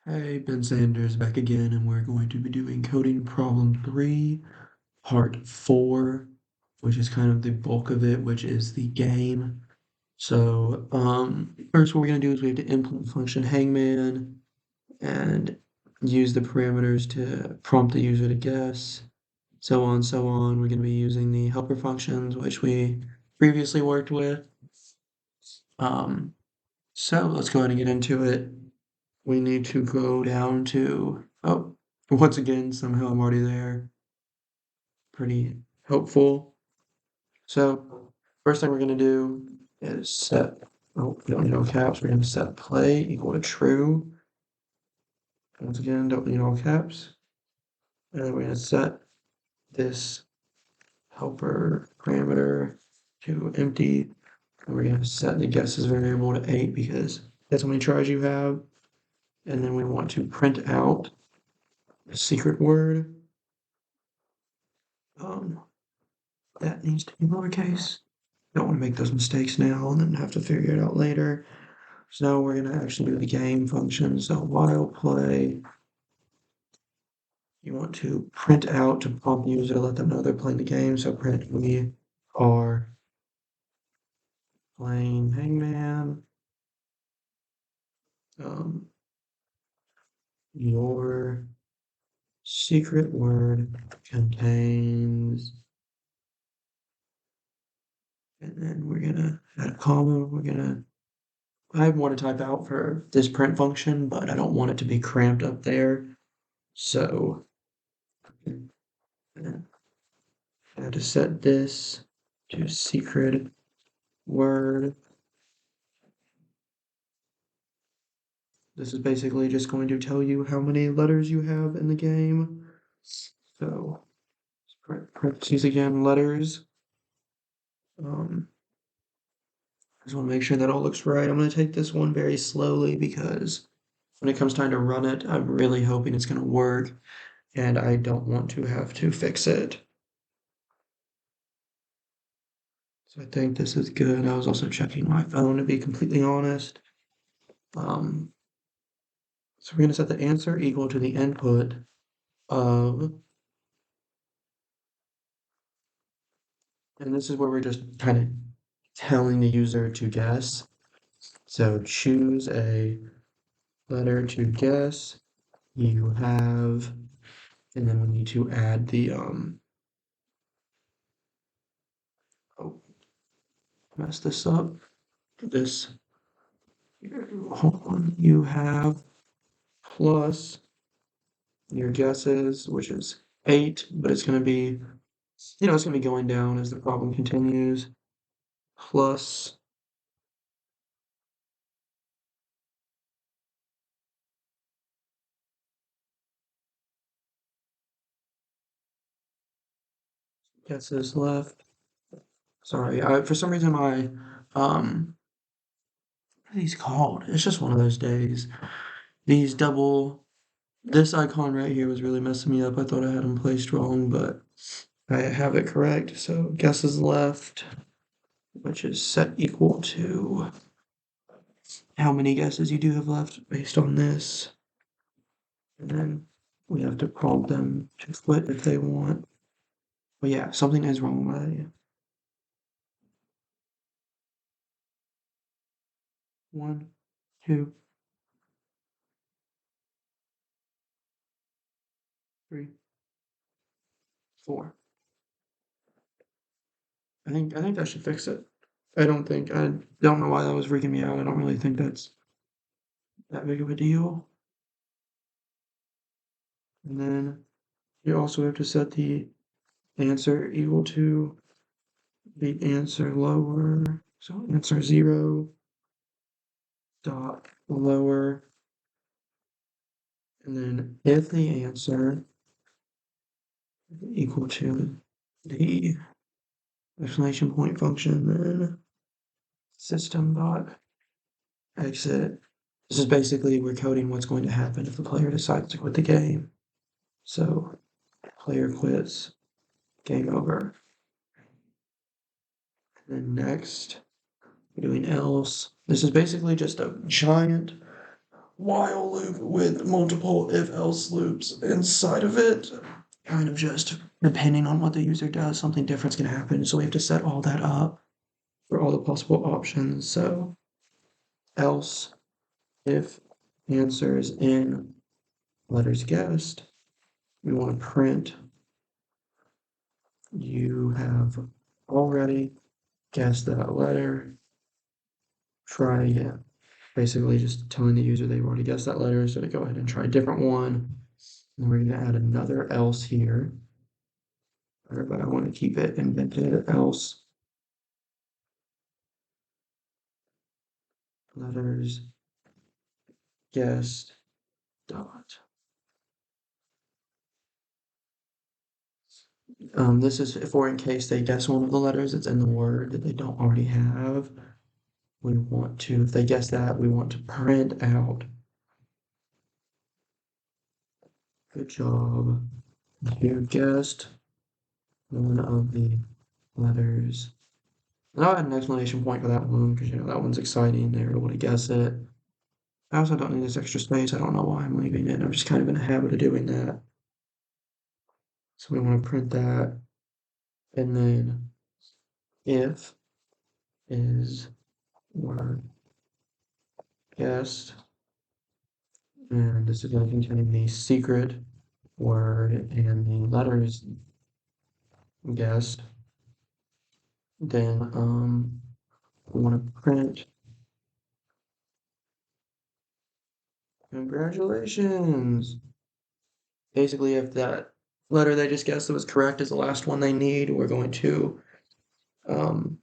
Hey, Ben Sanders back again, and we're going to be doing coding problem 3, part 4, which is kind of the bulk of it, which is the game. So, first what we're going to do is we have to implement function hangman and use the parameters to prompt the user to guess, so on, so on. We're going to be using the helper functions, which we previously worked with. So let's go ahead and get into it. We need to go down to, oh, once again, somehow I'm already there. Pretty helpful. So first thing we're going to do is set, oh, we don't need all caps. We're going to set play equal to true. Once again, don't need all caps. And then we're going to set this helper parameter to empty. And we're going to set the guesses variable to 8 because that's how many tries you have. And then we want to print out a secret word. That needs to be lowercase. Don't want to make those mistakes now and then have to figure it out later. So we're going to actually do the game function. So while play, you want to print out to prompt the user to let them know they're playing the game. So print we are playing Hangman. Your secret word contains, and then we're gonna add a comma. I want to type out for this print function, but I don't want it to be cramped up there. So I have to set this to secret word. This is basically just going to tell you how many letters you have in the game. So parentheses again, letters. I just want to make sure that all looks right. I'm going to take this one very slowly because when it comes time to run it, I'm really hoping it's going to work and I don't want to have to fix it. So I think this is good. I was also checking my phone to be completely honest. So we're going to set the answer equal to the input of, and this is where we're just kind of telling the user to guess. So choose a letter to guess. You have, and then we need to add the, oh, mess this up. This, hold on, you have plus your guesses, which is 8, but it's going to be, it's going to be going down as the problem continues, plus guesses left. Sorry, for some reason what are these called? It's just one of those days. These this icon right here was really messing me up. I thought I had them placed wrong, but I have it correct. So guesses left, which is set equal to how many guesses you do have left based on this. And then we have to prompt them to quit if they want. But yeah, something is wrong with that. 1, 2, 3, 4. I think that should fix it. I don't know why that was freaking me out. I don't really think that's that big of a deal. And then you also have to set the answer equal to the answer lower. So answer 0 dot lower. And then if the answer equal to the exclamation point function, then system dot exit. This is basically we're coding what's going to happen if the player decides to quit the game. So player quits, game over. And then next, we're doing else. This is basically just a giant while loop with multiple if-else loops inside of it. Kind of just depending on what the user does, something different's gonna happen. So we have to set all that up for all the possible options. So else if answers in letters guessed, we want to print you have already guessed that letter. Try again. Basically just telling the user they've already guessed that letter, so to go ahead and try a different one. And we're gonna add another else here. But I want to keep it indented else. Letters guessed dot. This is for in case they guess one of the letters that's in the word that they don't already have. We want to, if they guess that, we want to print out. Good job. You guessed one of the letters. And I'll add an exclamation point for that one because you know that one's exciting. They're able to guess it. I also don't need this extra space. I don't know why I'm leaving it. I'm just kind of in a habit of doing that. So we want to print that. And then if is word guessed. And this is going to contain the secret word and the letters guessed. Then we want to print congratulations. Basically, if that letter they just guessed that was correct is the last one they need, we're going to um,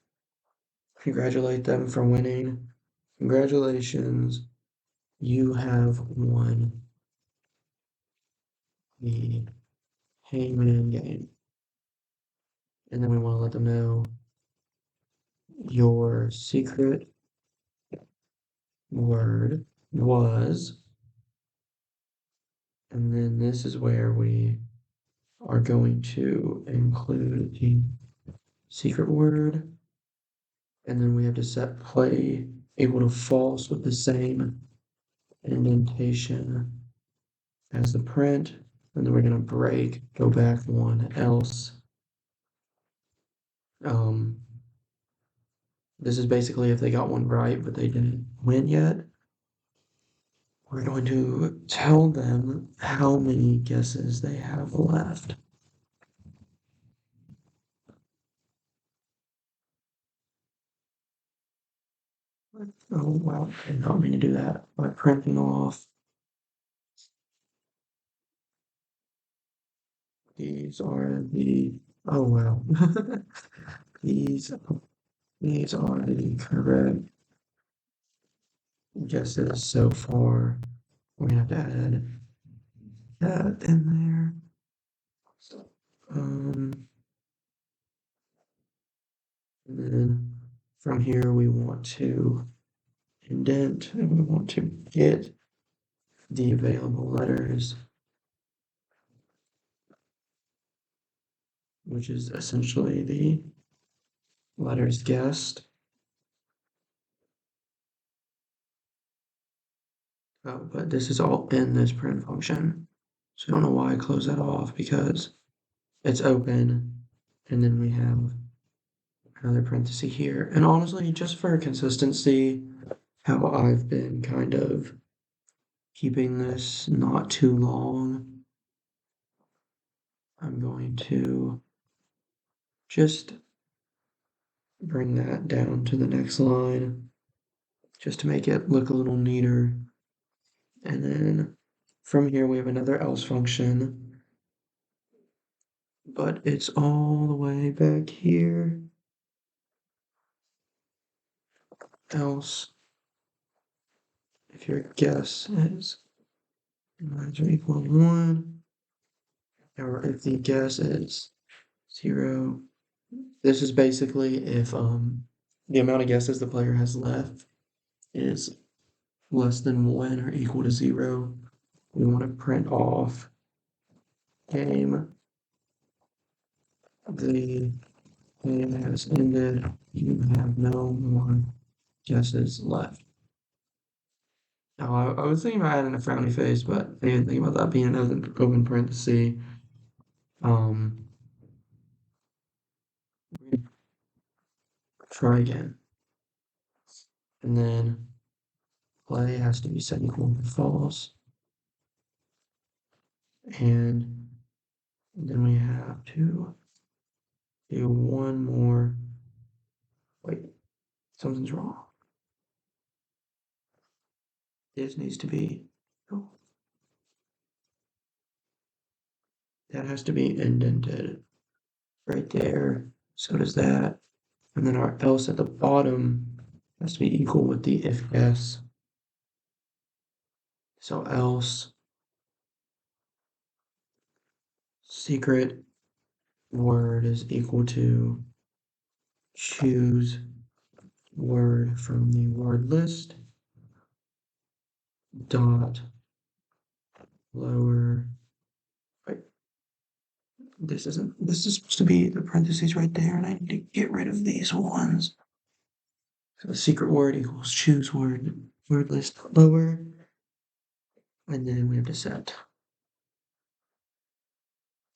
congratulate them for winning. Congratulations, you have won the Hangman game. And then we want to let them know your secret word was, and then this is where we are going to include the secret word, and then we have to set play equal to false with the same indentation as the print, and then we're going to break, go back one else. This is basically if they got one right but they didn't win yet. We're going to tell them how many guesses they have left. Oh, wow, I did not mean to do that by printing off. These are the, oh, wow. These are the correct guesses so far. We're gonna have to add that in there. And then from here we want to indent and we want to get the available letters, which is essentially the letters guessed. Oh, but this is all in this print function. So I don't know why I close that off because it's open and then we have another parenthesis here. And honestly, just for consistency, how I've been kind of keeping this not too long, I'm going to just bring that down to the next line just to make it look a little neater. And then from here we have another else function, but it's all the way back here. Else if your guess is larger or equal to 1, or if the guess is 0. This is basically if the amount of guesses the player has left is less than 1 or equal to 0. We want to print off game. The game has ended. You have no more guesses left. Oh, I was thinking about adding a frowny face, but I didn't think about that being an open parenthesis. Um, try again. And then play has to be semicolon false. And then we have to do one more. Wait, something's wrong. This needs to be, oh, that has to be indented right there. So does that. And then our else at the bottom has to be equal with the if guess. So else secret word is equal to choose word from the word list dot lower. Wait, this isn't. This is supposed to be the parentheses right there, and I need to get rid of these ones. So the secret word equals choose word list lower, and then we have to set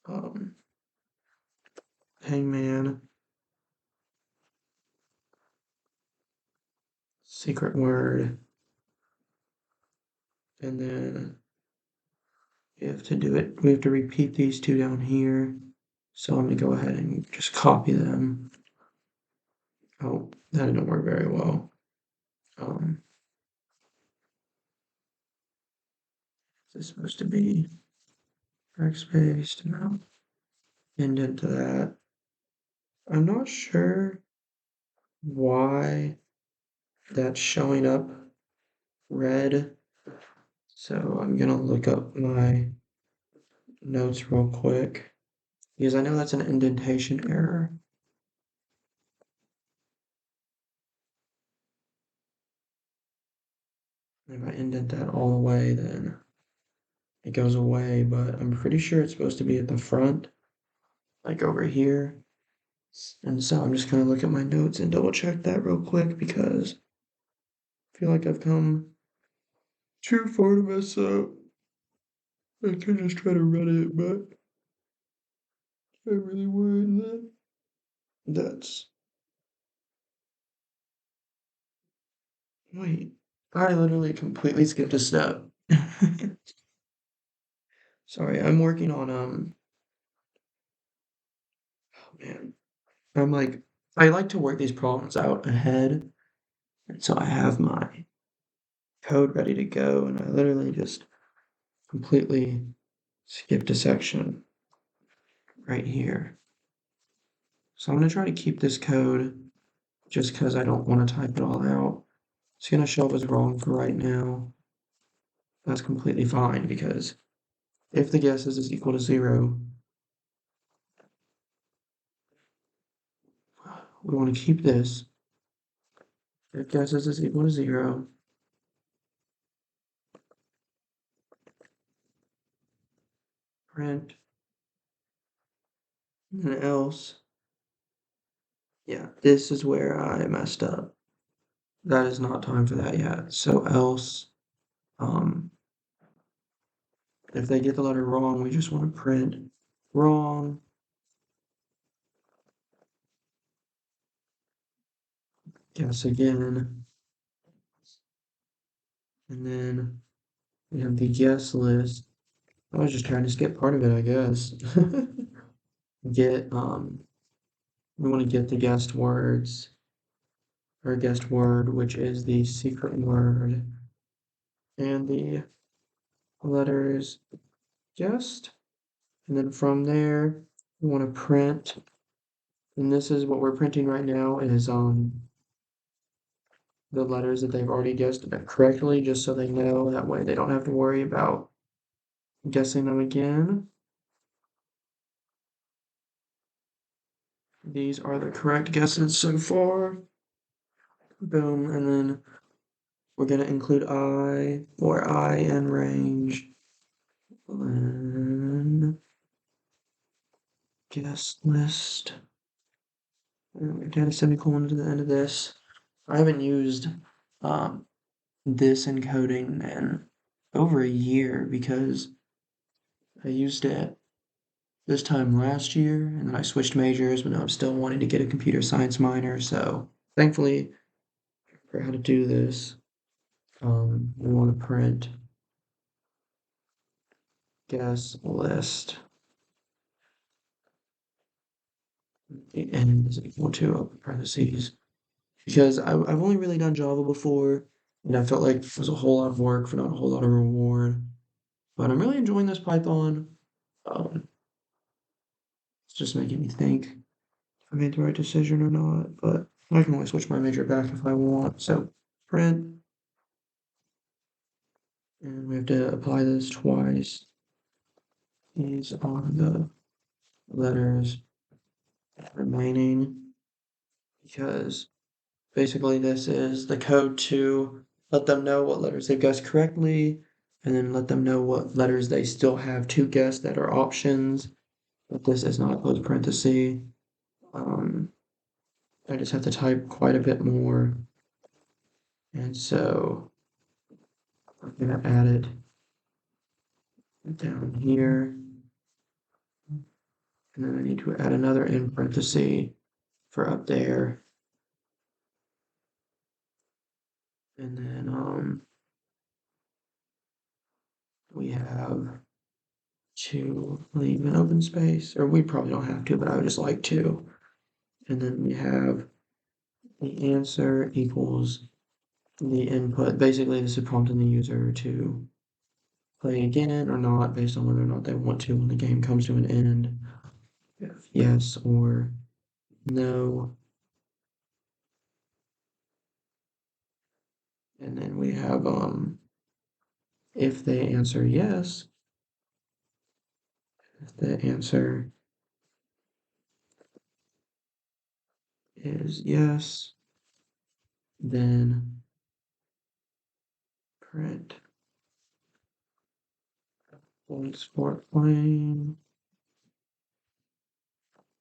um, hangman secret word, and then we have to do it. We have to repeat these two down here. So I'm gonna go ahead and just copy them. Oh, that didn't work very well. Um, this is supposed to be backspace now. Indent to that. I'm not sure why that's showing up red. So I'm gonna look up my notes real quick because I know that's an indentation error. If I indent that all the way, then it goes away, but I'm pretty sure it's supposed to be at the front, like over here. And so I'm just gonna look at my notes and double check that real quick because I feel like I've come too far to mess up. I could just try to run it, but I really worried that that's. Wait, I literally completely skipped a step. Sorry, I'm working on oh man. I'm like I like to work these problems out ahead. And so I have my code ready to go and I literally just completely skipped a section right here. So I'm gonna try to keep this code just because I don't want to type it all out. It's gonna show up as wrong for right now. That's completely fine because if the guesses is equal to 0, we want to keep this. If guesses is equal to 0, print, and then else. Yeah, this is where I messed up. That is not time for that yet. So else, um, if they get the letter wrong, we just want to print wrong. Guess again. And then we have the guess list. I was just trying to skip part of it, I guess. Get, we want to get the guessed words, or guessed word, which is the secret word, and the letters guessed. And then from there, we want to print, and this is what we're printing right now is the letters that they've already guessed correctly, just so they know. That way they don't have to worry about guessing them again. These are the correct guesses so far. Boom, and then we're gonna include I or I in range. And guest list. And we add a semicolon to the end of this. I haven't used um, this encoding in over a year because I used it this time last year and then I switched majors, but now I'm still wanting to get a computer science minor. So thankfully, for how to do this, we want to print guess list. The end is equal to open parentheses because I've only really done Java before, and I felt like it was a whole lot of work for not a whole lot of reward. But I'm really enjoying this Python. It's just making me think if I made the right decision or not. But I can always switch my major back if I want. So print, and we have to apply this twice. These are the letters remaining because basically this is the code to let them know what letters they've guessed correctly, and then let them know what letters they still have to guess that are options. But this is not a close parenthesis. Um, I just have to type quite a bit more. And so I'm gonna add it down here. And then I need to add another in parenthesis for up there. And then we have to leave an open space, or we probably don't have to, but I would just like to. And then we have the answer equals the input. Basically, this is prompting the user to play again or not based on whether or not they want to when the game comes to an end. Yes or no. And then we have if they answer yes, if the answer is yes, then print points for playing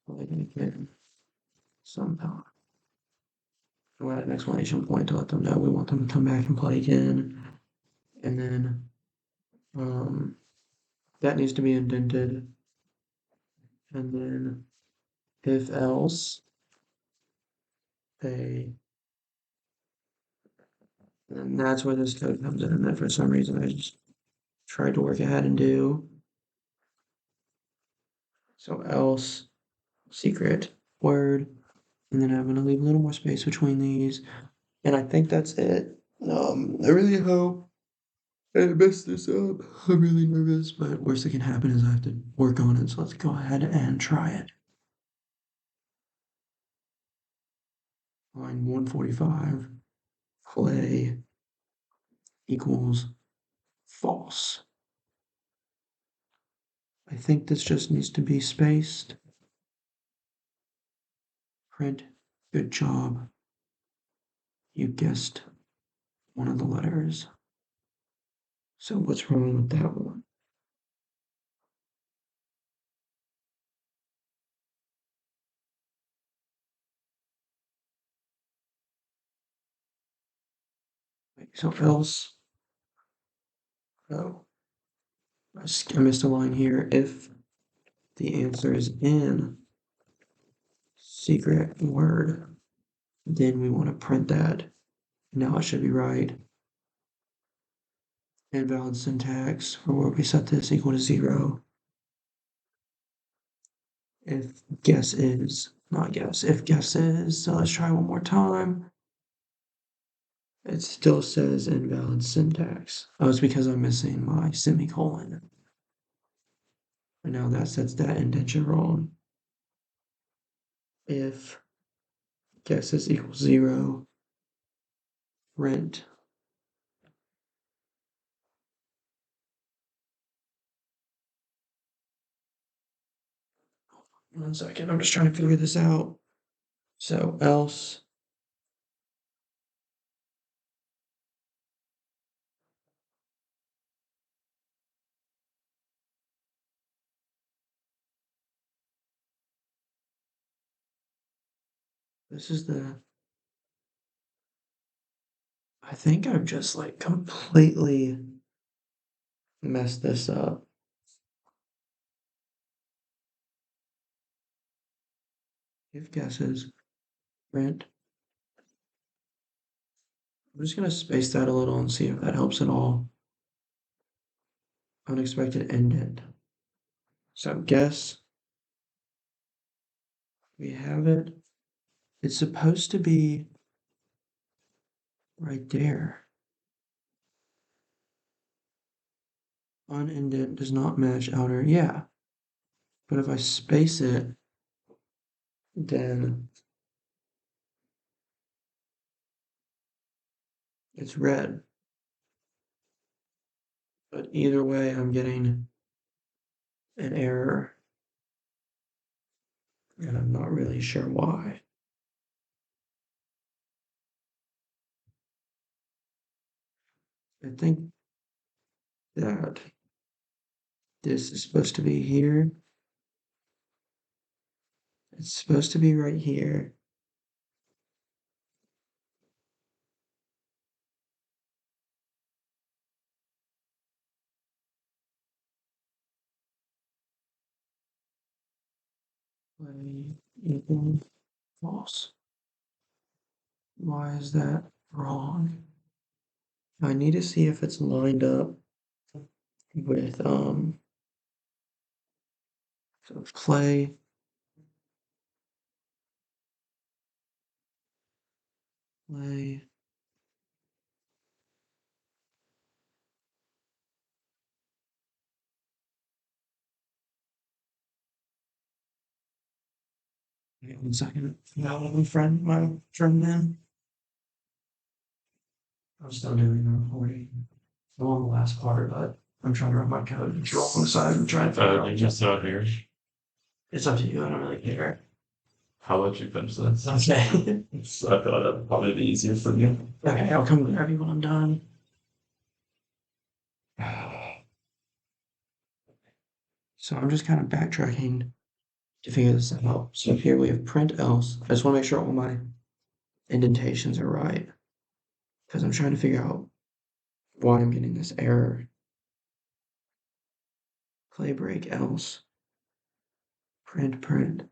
again somehow. We'll add an exclamation point to let them know we want them to come back and play again. And then that needs to be indented. And then if else, they, and that's where this code comes in that for some reason I just tried to work ahead and do. So else secret word, and then I'm going to leave a little more space between these, and I think that's it. I really hope I didn't mess this up. I'm really nervous, but worst that can happen is I have to work on it, so let's go ahead and try it. Line 145, play equals false. I think this just needs to be spaced. Print, good job. You guessed one of the letters. So what's wrong with that one? So else, oh, I missed a line here. If the answer is in secret word, then we want to print that. Now it should be right. Invalid syntax for where we set this equal to 0. If guess is, not guess, if guess is, so let's try one more time. It still says invalid syntax. Oh, it's because I'm missing my semicolon. And now that sets that indentation wrong. If guess is equals 0, print. One second, I'm just trying to figure this out. So else this is the I think I've just like completely messed this up. Give guesses. Print. I'm just gonna space that a little and see if that helps at all. Unexpected indent. So guess we have it. It's supposed to be right there. Unindent does not match outer. Yeah. But if I space it, then it's red. But either way, I'm getting an error, and I'm not really sure why. I think that this is supposed to be here. It's supposed to be right here. Play equal false. Why is that wrong? I need to see if it's lined up with so play play. Wait 1 second. Now my friend then. I'm still doing the recording. I'm on the last part, but I'm trying to run my code control on the side and trying to figure out. Just out here. It's up to you. I don't really care. How about you finish this? Okay. So I feel like that'd probably be easier for you. Okay, I'll come grab you when I'm done. So I'm just kind of backtracking to figure this out. So here we have print else. I just want to make sure all my indentations are right because I'm trying to figure out why I'm getting this error. Play break else. Print.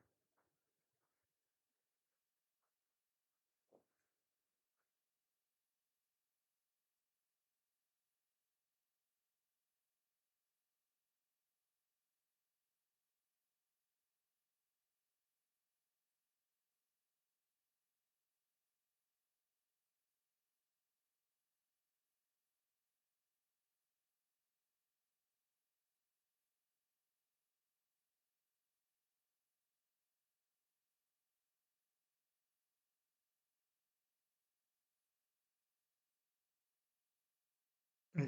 I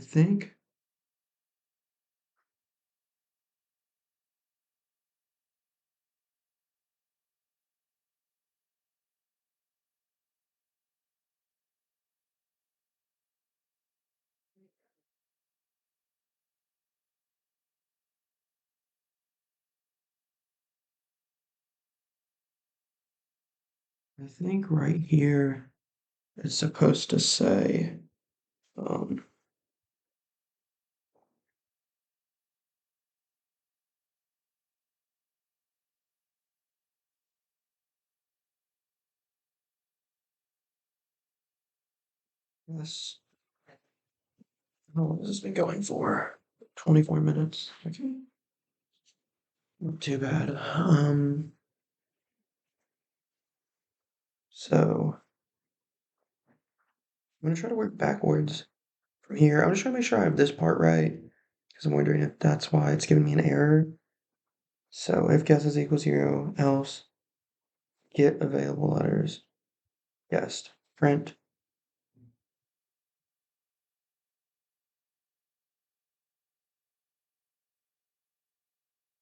think right here it's supposed to say um this how long has this been going for? 24 minutes. Okay. Not too bad. So I'm gonna try to work backwards from here. I'm just trying to make sure I have this part right because I'm wondering if that's why it's giving me an error. So if guess is equal 0, else get available letters. Guessed. Print.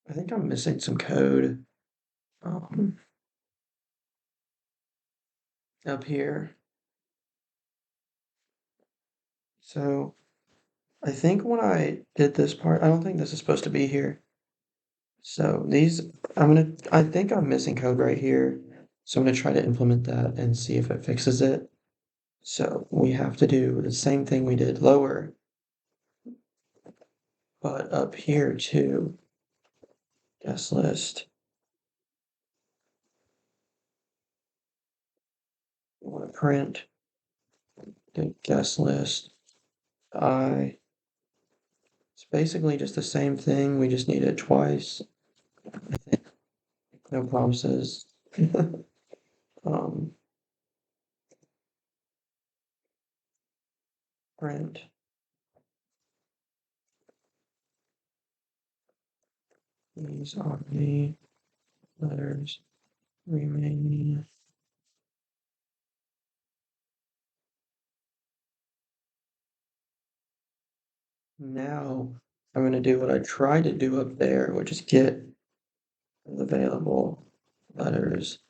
I think I'm missing some code um, up here. So I think when I did this part, I don't think this is supposed to be here. So these, I think I'm missing code right here. So I'm gonna try to implement that and see if it fixes it. So we have to do the same thing we did lower, but up here too. Guest list. You want to print the guest list. It's basically just the same thing. We just need it twice. I think. No promises. um, print. These are the letters remaining. Now I'm going to do what I tried to do up there, which is get available letters,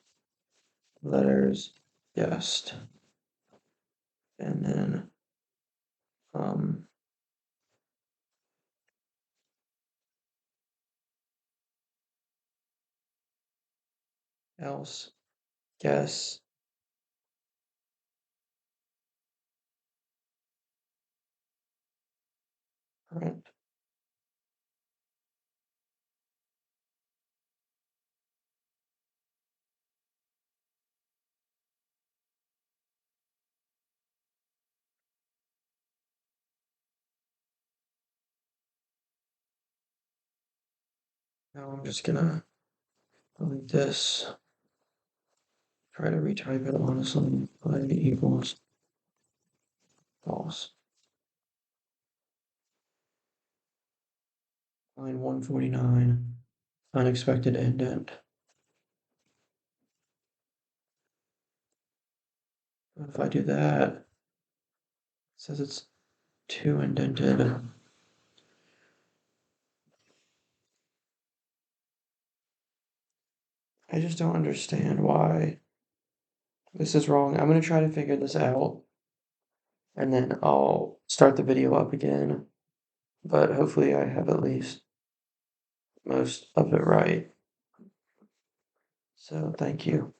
guest, and then else guess print. Now I'm just gonna delete this. Try to retype it honestly. Play equals false. Line 149. Unexpected indent. What if I do that? It says it's too indented. I just don't understand why this is wrong. I'm gonna try to figure this out and then I'll start the video up again. But hopefully I have at least most of it right. So thank you.